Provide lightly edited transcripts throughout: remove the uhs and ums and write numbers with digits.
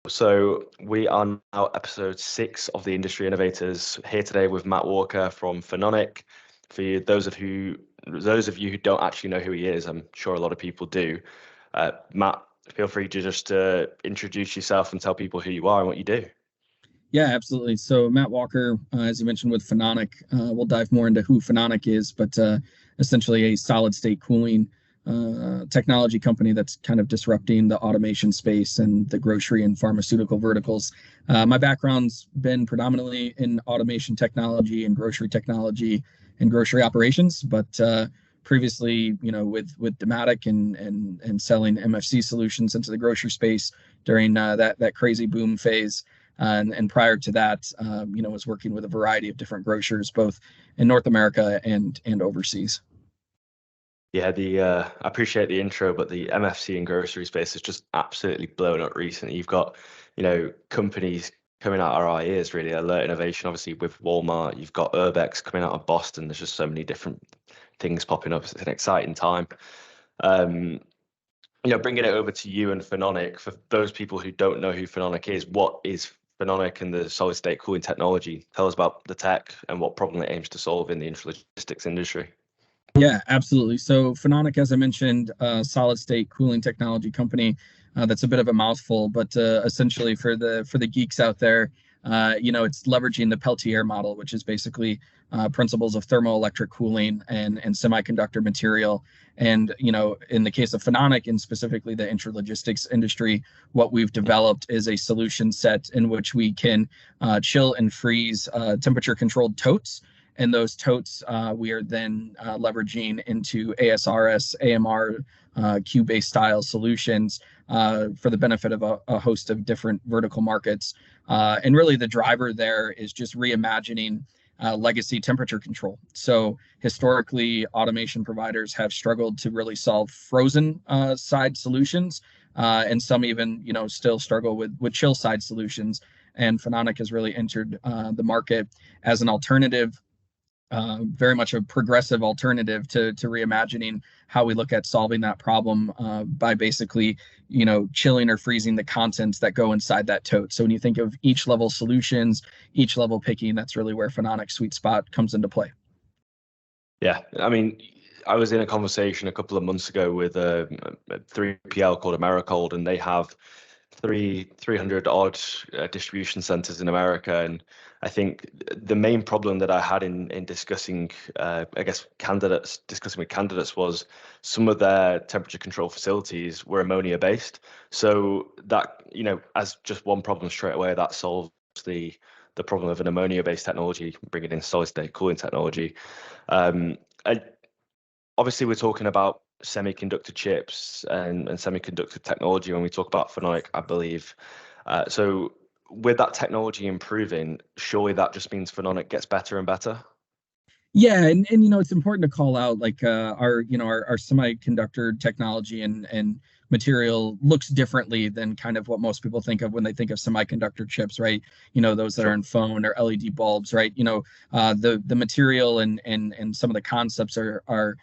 So we are now episode 6 of the Industry Innovators, here today with Matt Walker from Phononic. For those of you who don't actually know who he is, I'm sure a lot of people do. Matt, feel free to just introduce yourself and tell people who you are and what you do. Yeah, absolutely. So Matt Walker, as you mentioned with Phononic, we'll dive more into who Phononic is, but essentially a solid state cooling technology company that's kind of disrupting the automation space and the grocery and pharmaceutical verticals. My background's been predominantly in automation technology and grocery operations, but previously, with Dematic and selling MFC solutions into the grocery space during that crazy boom phase. And prior to that, was working with a variety of different grocers, both in North America and overseas. Yeah, I appreciate the intro, but the MFC and grocery space has just absolutely blown up recently. You've got, companies coming out of our ears, really. Alert Innovation, obviously, with Walmart. You've got Urbex coming out of Boston. There's just so many different things popping up. It's an exciting time. Bringing it over to you and Phononic, for those people who don't know who Phononic is, what is Phononic and the solid state cooling technology? Tell us about the tech and what problem it aims to solve in the intralogistics industry. Yeah, absolutely. So Phononic, as I mentioned, solid state cooling technology company. That's a bit of a mouthful, but essentially for the geeks out there, it's leveraging the Peltier model, which is basically principles of thermoelectric cooling and semiconductor material. And in the case of Phononic and specifically the intralogistics industry, what we've developed is a solution set in which we can chill and freeze temperature controlled totes. And those totes we are then leveraging into ASRS, AMR, Q-based style solutions for the benefit of a host of different vertical markets. And really the driver there is just reimagining legacy temperature control. So historically, automation providers have struggled to really solve frozen side solutions, and some even still struggle with chill side solutions. And Phononic has really entered the market as an alternative, very much a progressive alternative to reimagining how we look at solving that problem by basically, chilling or freezing the contents that go inside that tote. So when you think of each level solutions, each level picking, that's really where Phononic's sweet spot comes into play. Yeah, I mean, I was in a conversation a couple of months ago with a 3PL called Americold, and they have 300 odd distribution centers in America. And I think the main problem that I had in discussing, discussing with candidates was some of their temperature control facilities were ammonia based. So that, as just one problem straight away, that solves the problem of an ammonia based technology, bringing in solid state cooling technology. And obviously we're talking about semiconductor chips and semiconductor technology when we talk about Phononic, I believe. So with that technology improving, surely that just means Phononic gets better and better? Yeah, and it's important to call out like our semiconductor technology and material looks differently than kind of what most people think of when they think of semiconductor chips, right? Those that Sure. are in phone or LED bulbs, right? The material and some of the concepts are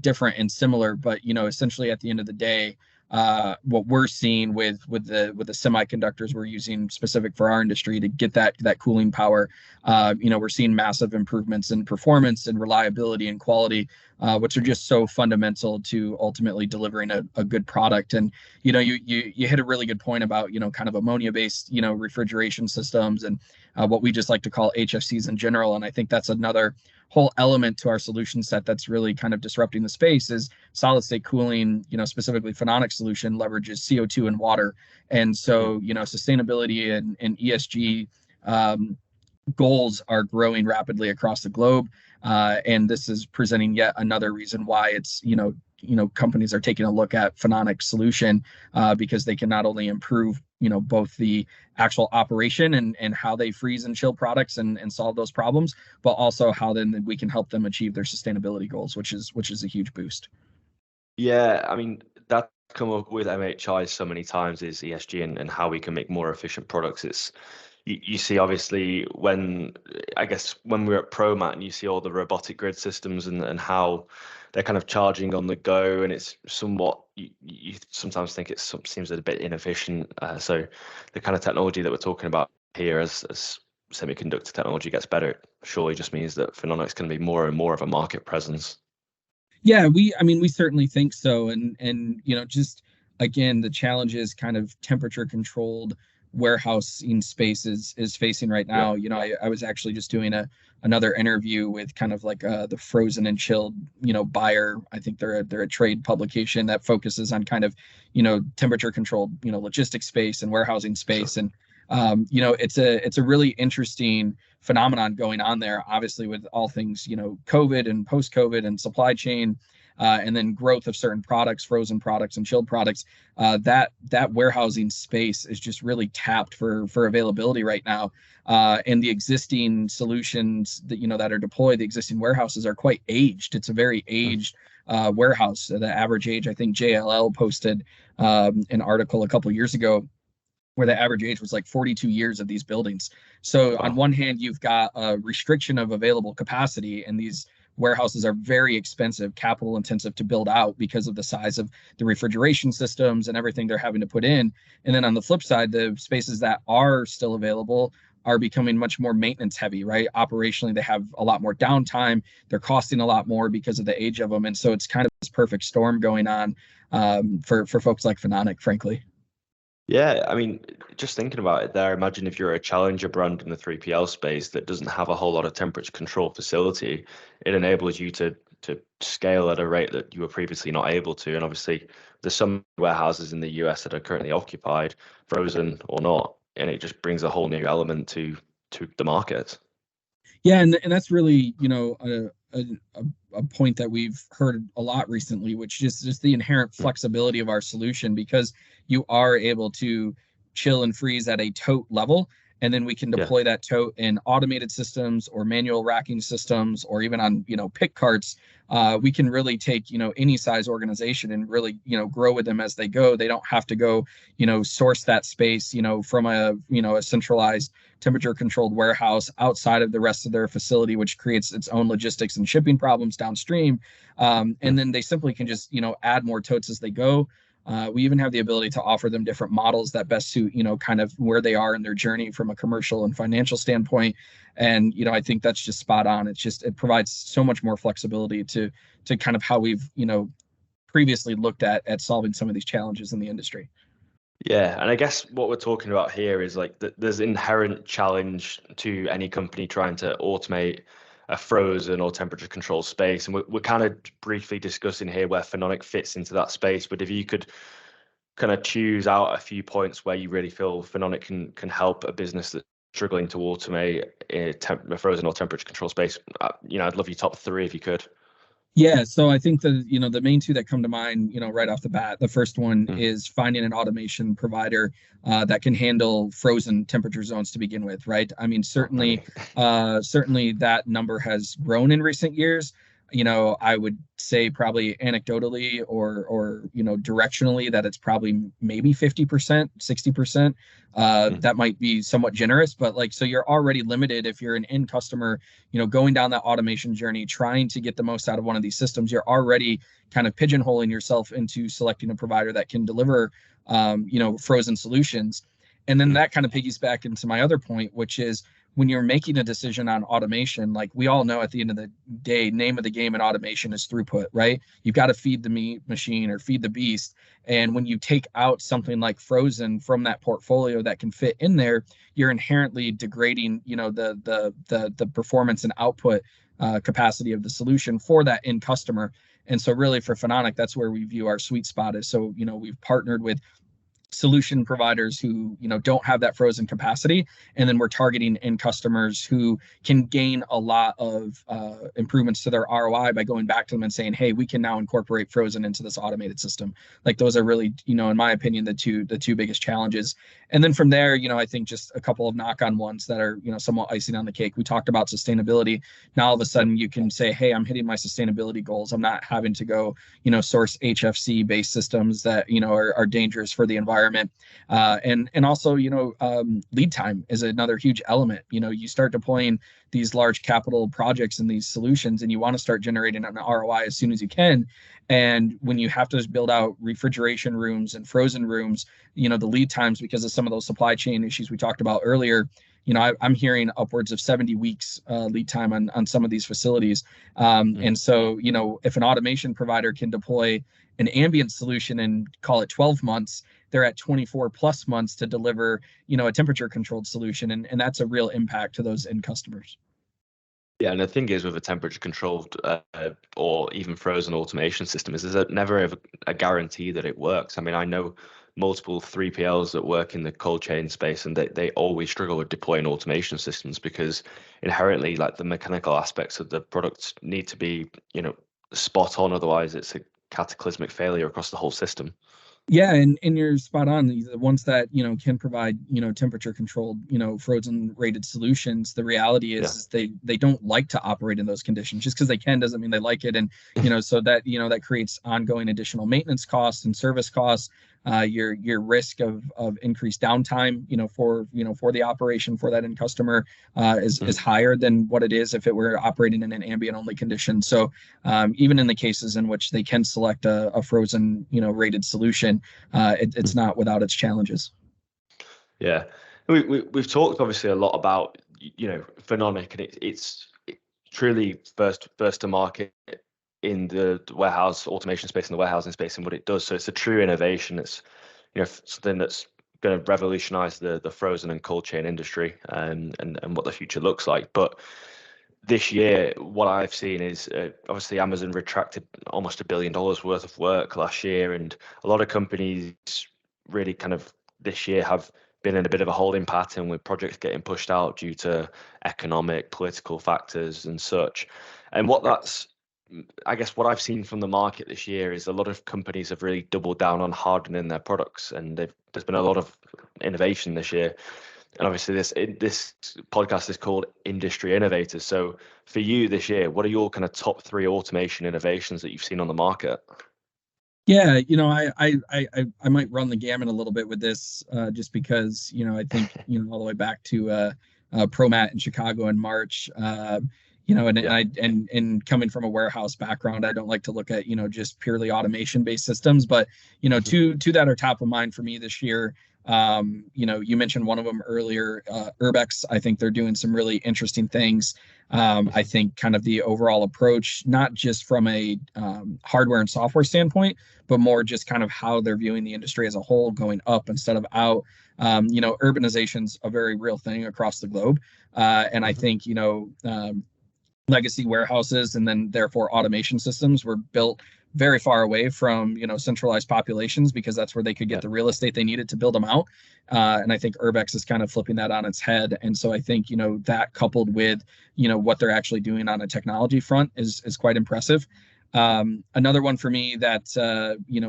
different and similar, but essentially at the end of the day, what we're seeing with the semiconductors we're using specific for our industry to get that cooling power, we're seeing massive improvements in performance and reliability and quality, which are just so fundamental to ultimately delivering a good product. And you hit a really good point about kind of ammonia based refrigeration systems and what we just like to call HFCs in general. And I think that's another whole element to our solution set that's really kind of disrupting the space is solid state cooling, specifically Phononic solution leverages CO2 and water. And so, sustainability and ESG goals are growing rapidly across the globe. And this is presenting yet another reason why it's, companies are taking a look at Phononic solution because they can not only improve, both the actual operation and how they freeze and chill products and solve those problems, but also how then we can help them achieve their sustainability goals, which is a huge boost. Yeah, I mean, that's come up with MHI so many times is ESG and how we can make more efficient products. It's you see obviously when we're at ProMat and you see all the robotic grid systems and how they're kind of charging on the go, and it's somewhat you sometimes think seems a bit inefficient. So the kind of technology that we're talking about here, as semiconductor technology gets better, it surely just means that Phononic's going to be more and more of a market presence. Yeah, we certainly think so. And just again, the challenge is kind of temperature controlled warehousing space is facing right now. I was actually just doing another interview with kind of like the frozen and chilled, buyer. I think they're a trade publication that focuses on kind of, temperature controlled, logistics space and warehousing space. Sure. And it's a really interesting phenomenon going on there, obviously with all things, COVID and post-COVID and supply chain, and then growth of certain products, frozen products and chilled products. That warehousing space is just really tapped for availability right now. And the existing solutions that are deployed, the existing warehouses are quite aged. It's a very aged warehouse. The average age, I think JLL posted an article a couple of years ago where the average age was like 42 years of these buildings. So on one hand, you've got a restriction of available capacity, and these warehouses are very expensive, capital intensive to build out because of the size of the refrigeration systems and everything they're having to put in. And then on the flip side, the spaces that are still available are becoming much more maintenance heavy, right? Operationally, they have a lot more downtime. They're costing a lot more because of the age of them. And so it's kind of this perfect storm going on for folks like Phenonic, frankly. Yeah, I mean, just thinking about it there, imagine if you're a challenger brand in the 3PL space that doesn't have a whole lot of temperature control facility, it enables you to scale at a rate that you were previously not able to. And obviously, there's some warehouses in the US that are currently occupied, frozen or not, and it just brings a whole new element to the market. Yeah, and that's really, a point that we've heard a lot recently, which is just the inherent flexibility of our solution, because you are able to chill and freeze at a tote level, and then we can deploy that tote in automated systems or manual racking systems, or even on pick carts. We can really take any size organization and really grow with them as they go. They don't have to go source that space from a centralized temperature controlled warehouse outside of the rest of their facility, which creates its own logistics and shipping problems downstream. And then they simply can just add more totes as they go. We even have the ability to offer them different models that best suit, kind of where they are in their journey from a commercial and financial standpoint. And, I think that's just spot on. It provides so much more flexibility to kind of how we've, previously looked at solving some of these challenges in the industry. Yeah, and I guess what we're talking about here is like there's inherent challenge to any company trying to automate a frozen or temperature control space, and we're kind of briefly discussing here where Phenonic fits into that space. But if you could kind of choose out a few points where you really feel Phenonic can help a business that's struggling to automate a frozen or temperature control space, I'd love your top three if you could. Yeah, so I think the main two that come to mind, right off the bat, the first one is finding an automation provider that can handle frozen temperature zones to begin with, right? I mean, certainly that number has grown in recent years. I would say probably anecdotally or directionally that it's probably maybe 50%, 60%. That might be somewhat generous, but so you're already limited if you're an end customer, going down that automation journey, trying to get the most out of one of these systems. You're already kind of pigeonholing yourself into selecting a provider that can deliver, frozen solutions. And then that kind of piggies back into my other point, which is when you're making a decision on automation, like we all know at the end of the day, name of the game in automation is throughput, right? You've got to feed the meat machine or feed the beast. And when you take out something like frozen from that portfolio that can fit in there, you're inherently degrading, the performance and output capacity of the solution for that end customer. And so really for Phenonic, that's where we view our sweet spot is. So, we've partnered with solution providers who don't have that frozen capacity, and then we're targeting end customers who can gain a lot of improvements to their ROI by going back to them and saying, hey, we can now incorporate frozen into this automated system. Like those are really, in my opinion, the two biggest challenges. And then from there, I think just a couple of knock-on ones that are somewhat icing on the cake. We talked about sustainability. Now all of a sudden you can say, hey, I'm hitting my sustainability goals. I'm not having to go source HFC based systems that are dangerous for the environment environment. And also, lead time is another huge element. You start deploying these large capital projects and these solutions, and you want to start generating an ROI as soon as you can. And when you have to build out refrigeration rooms and frozen rooms, the lead times, because of some of those supply chain issues we talked about earlier, I'm hearing upwards of 70 weeks lead time on some of these facilities. And so, if an automation provider can deploy an ambient solution and call it 12 months, they're at 24 plus months to deliver, a temperature controlled solution. And that's a real impact to those end customers. Yeah, and the thing is with a temperature controlled or even frozen automation system is there's never ever a guarantee that it works. I mean, I know multiple 3PLs that work in the cold chain space, and they always struggle with deploying automation systems because inherently, like, the mechanical aspects of the products need to be, spot on. Otherwise, it's a cataclysmic failure across the whole system. Yeah, and you're spot on. The ones that can provide temperature controlled frozen rated solutions. The reality is they don't like to operate in those conditions. Just because they can doesn't mean they like it. And so that that creates ongoing additional maintenance costs and service costs. Your risk of increased downtime for the operation for that end customer is higher than what it is if it were operating in an ambient only condition. So even in the cases in which they can select a frozen rated solution, it's not without its challenges. Yeah, we've talked obviously a lot about Phononic, and it's truly first to market in the warehouse automation space and the warehousing space and what it does. So it's a true innovation. It's something that's going to revolutionize the frozen and cold chain industry and what the future looks like. But this year, what I've seen is obviously Amazon retracted almost $1 billion worth of work last year, and a lot of companies really kind of this year have been in a bit of a holding pattern with projects getting pushed out due to economic, political factors and such. And what I've seen from the market this year is a lot of companies have really doubled down on hardening their products, and there's been a lot of innovation this year. And obviously this podcast is called Industry Innovators. So for you this year, what are your kind of top 3 automation innovations that you've seen on the market? Yeah, I might run the gamut a little bit with this, just because I think all the way back to ProMat in Chicago in March. And coming from a warehouse background, I don't like to look at just purely automation based systems, but two that are top of mind for me this year. You mentioned one of them earlier, Urbex. I think they're doing some really interesting things. I think kind of the overall approach, not just from a hardware and software standpoint, but more just kind of how they're viewing the industry as a whole, going up instead of out. Urbanization's a very real thing across the globe. And I think, legacy warehouses and then therefore automation systems were built very far away from centralized populations because that's where they could get the real estate they needed to build them out. And I think Urbex is kind of flipping that on its head. And so I think that coupled with what they're actually doing on a technology front is quite impressive. Another one for me that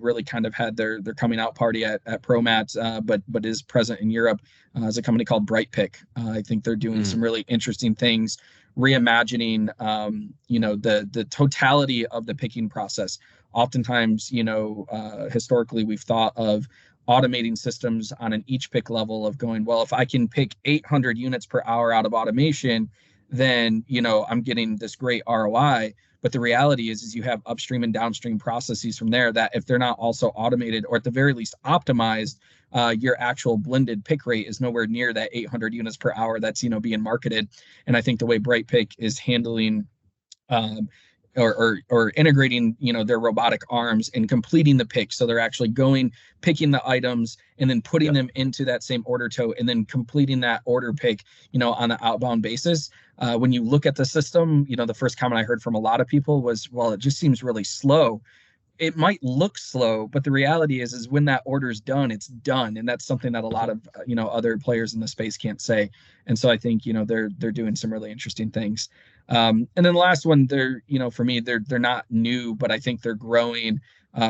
really kind of had their coming out party at ProMat, but is present in Europe, is a company called BrightPick. I think they're doing some really interesting things, reimagining the totality of the picking process. Oftentimes, historically we've thought of automating systems on an each pick level of going, well, if I can pick 800 units per hour out of automation, then I'm getting this great ROI. But the reality is you have upstream and downstream processes from there that if they're not also automated or at the very least optimized, your actual blended pick rate is nowhere near that 800 units per hour that's being marketed. And I think the way BrightPick is handling or integrating their robotic arms and completing the pick, so they're actually picking the items and then putting them into that same order tote and then completing that order pick on an outbound basis. When you look at the system, the first comment I heard from a lot of people was, well, it just seems really slow. It might look slow, but the reality is when that order is done, it's done. And that's something that a lot of, other players in the space can't say. And so I think, they're doing some really interesting things. And then the last one, for me, they're not new, but I think they're growing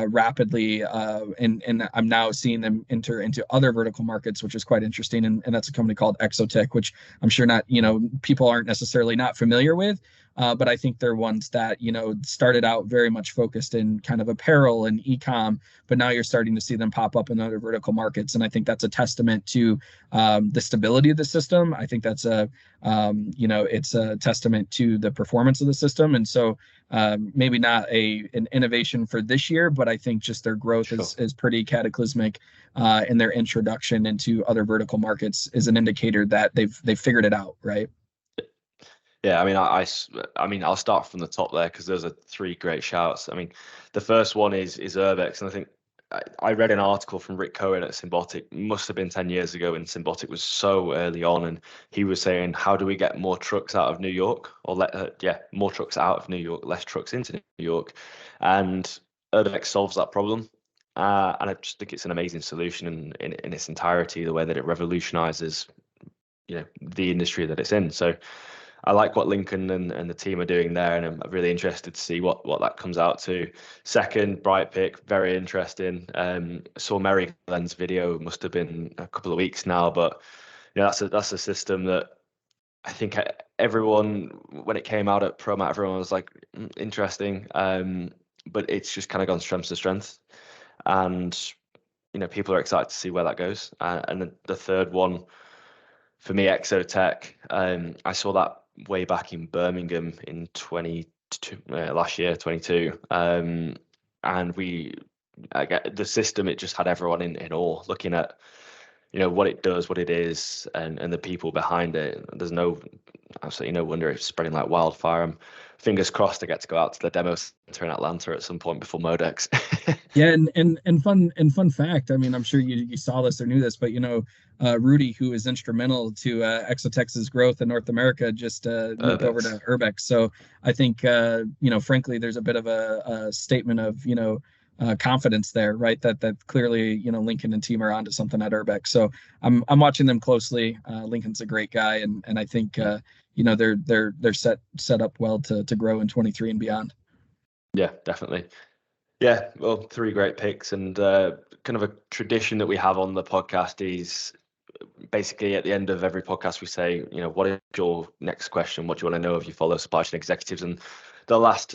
rapidly. And I'm now seeing them enter into other vertical markets, which is quite interesting. And that's a company called Exotech, which I'm sure people aren't necessarily not familiar with. but I think they're ones that, started out very much focused in kind of apparel and e-com, but now you're starting to see them pop up in other vertical markets. And I think that's a testament to the stability of the system. I think that's it's a testament to the performance of the system. And so maybe not an innovation for this year, but I think just their growth is pretty cataclysmic, and their introduction into other vertical markets is an indicator that they've figured it out, right? Yeah, I mean, I'll start from the top there because those are three great shouts. I mean, the first one is Urbex, and I think I read an article from Rick Cohen at Symbotic, must have been 10 years ago, when Symbotic was so early on, and he was saying, how do we get more trucks out of New York, or more trucks out of New York, less trucks into New York, and Urbex solves that problem. And I just think it's an amazing solution in its entirety, the way that it revolutionizes, the industry that it's in. So I like what Lincoln and the team are doing there, and I'm really interested to see what that comes out to. Second, Bright Pick, very interesting. Saw Mary Glenn's video, must have been a couple of weeks now, but that's a system that I think everyone, when it came out at ProMat, everyone was like, interesting, but it's just kind of gone strength to strength, and people are excited to see where that goes. And the third one for me, Exotech, I saw that way back in Birmingham in 22, last year, 22. And the system, it just had everyone in awe, looking at, what it does, what it is, and the people behind it. There's absolutely no wonder it's spreading like wildfire. I'm fingers crossed I get to go out to the demo center in Atlanta at some point before Modex. Yeah, and fun fact. I mean, I'm sure you saw this or knew this, but Rudy, who is instrumental to Exotex's growth in North America, just moved over to Urbex. So I think frankly, there's a bit of a statement of confidence there, right? That clearly Lincoln and team are onto something at Urbex. So I'm watching them closely. Lincoln's a great guy, and I think they're set up well to grow in 23 and beyond. Yeah, definitely. Yeah, well, three great picks, and kind of a tradition that we have on the podcast is basically at the end of every podcast we say, what is your next question? What do you want to know of your fellow supply chain executives? And the last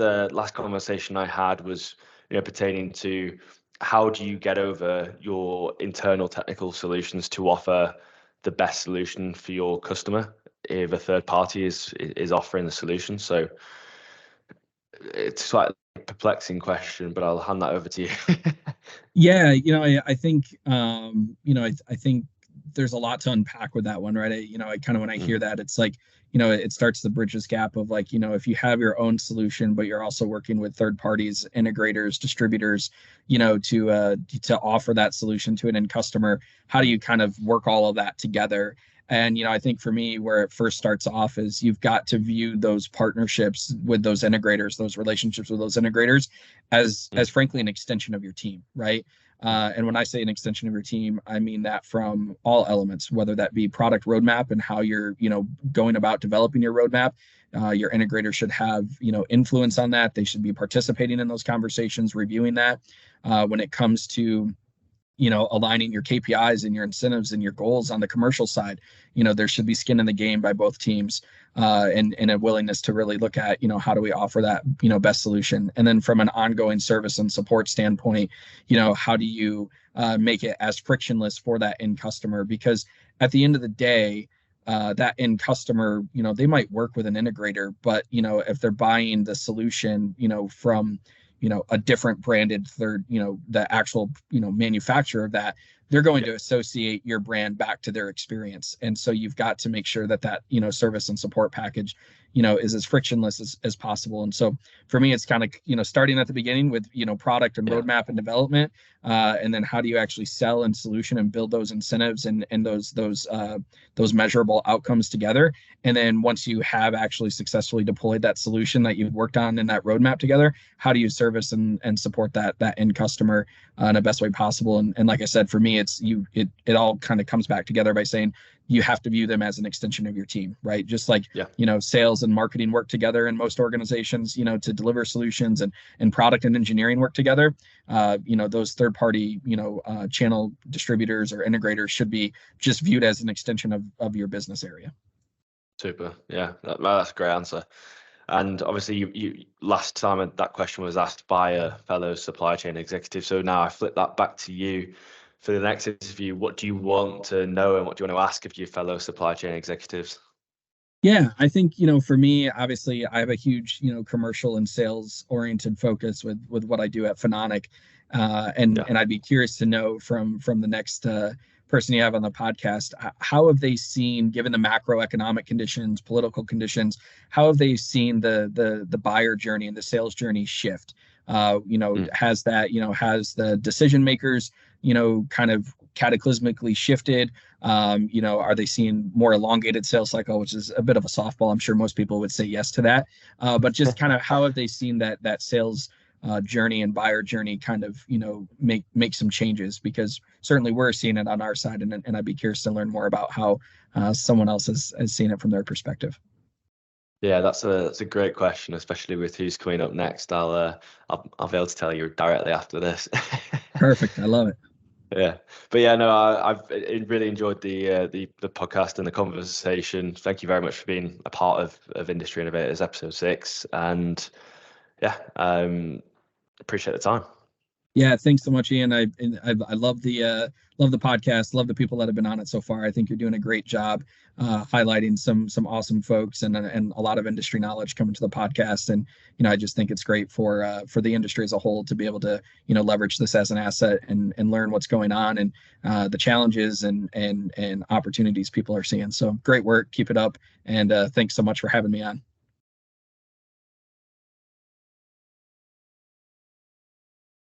conversation I had was pertaining to how do you get over your internal technical solutions to offer the best solution for your customer if a third party is offering the solution. So it's slightly perplexing question, but I'll hand that over to you. Yeah, I think I think there's a lot to unpack with that one, right? I kind of, when I hear that, it's like, it starts the bridges gap of like, if you have your own solution, but you're also working with third parties, integrators, distributors, to offer that solution to an end customer, how do you kind of work all of that together? And, I think for me, where it first starts off is you've got to view those partnerships with those integrators, those relationships with those integrators as frankly an extension of your team, right? And when I say an extension of your team, I mean that from all elements, whether that be product roadmap and how you're, going about developing your roadmap. Your integrator should have, influence on that. They should be participating in those conversations, reviewing that. When it comes to aligning your KPIs and your incentives and your goals on the commercial side, there should be skin in the game by both teams, and a willingness to really look at, how do we offer that, best solution? And then from an ongoing service and support standpoint, how do you make it as frictionless for that end customer? Because at the end of the day, that end customer, they might work with an integrator, but, if they're buying the solution, from a different branded third, the actual, manufacturer of that, they're going to associate your brand back to their experience. And so you've got to make sure that service and support package, is as frictionless as possible. And so for me, it's kind of, starting at the beginning with, product and roadmap and development, and then how do you actually sell and solution and build those incentives and those measurable outcomes together. And then once you have actually successfully deployed that solution that you've worked on in that roadmap together, how do you service and support that end customer in the best way possible? And like I said, for me, it all kind of comes back together by saying you have to view them as an extension of your team, right? Just like, sales and marketing work together in most organizations, to deliver solutions, and product and engineering work together. Those third party, channel distributors or integrators should be just viewed as an extension of your business area. Super. Yeah, that's a great answer. And obviously, you last time that question was asked by a fellow supply chain executive. So now I flip that back to you for the next interview. What do you want to know, and what do you want to ask of your fellow supply chain executives? Yeah, I think, for me, obviously, I have a huge, commercial and sales oriented focus with what I do at Phenonic. And I'd be curious to know from the next person you have on the podcast, how have they seen, given the macroeconomic conditions, political conditions, how have they seen the buyer journey and the sales journey shift? Has the decision makers, kind of cataclysmically shifted? Are they seeing more elongated sales cycle, which is a bit of a softball? I'm sure most people would say yes to that. But just kind of how have they seen that sales journey and buyer journey kind of, make some changes? Because certainly we're seeing it on our side, and I'd be curious to learn more about how someone else has seen it from their perspective. Yeah, that's a great question, especially with who's coming up next. I'll be able to tell you directly after this. Perfect. I love it. Yeah, but yeah, no, I've really enjoyed the podcast and the conversation. Thank you very much for being a part of Industry Innovators episode 6, and yeah, appreciate the time. Yeah, thanks so much, Ian. I love the podcast, love the people that have been on it so far. I think you're doing a great job highlighting some awesome folks and a lot of industry knowledge coming to the podcast. And I just think it's great for the industry as a whole to be able to leverage this as an asset and learn what's going on and the challenges and opportunities people are seeing. So great work, keep it up, and thanks so much for having me on.